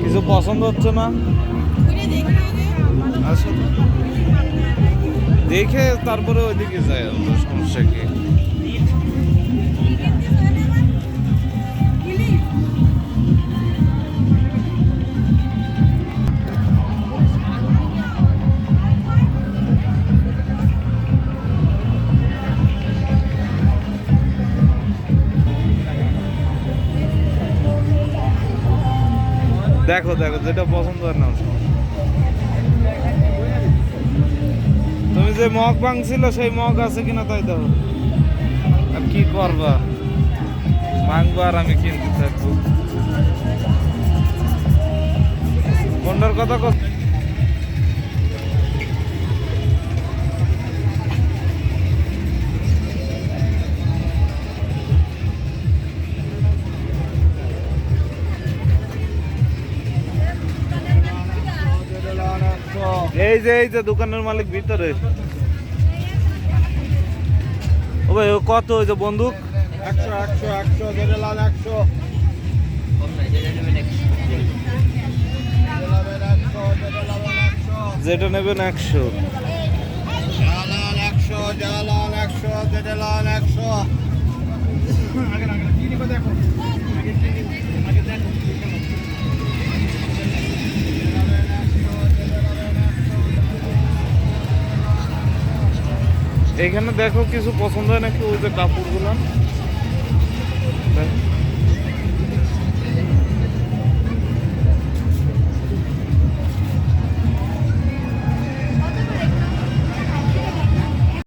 কিছু পছন্দ হচ্ছে না, দেখে তারপরে ওইদিকে যায়, সমস্যা কি? দেখো দেখো যেটা পছন্দ হয় না, তুমি যে মগ ভাঙছিল সেই মগ আছে কিনা তাই দেখো। আর কি করবা, ভাঙবো আর আমি কিনতে থাকবো। কোনটার কথা কর, এই যে দোকানের মালিক ভিতরে। ও ভাই ও কত ওই যে বন্দুক? 100 100 100 যেটা লাল 100, যেটা নেবেন 100, লাল 100, লাল 100, যেটা লাল 100। আগে আগে কি নিবা দেখো, আগে কি নিবা, আগে দেখো। এখানে দেখো কিছু পছন্দ হয় নাকি ওই যে কাপড়গুলো।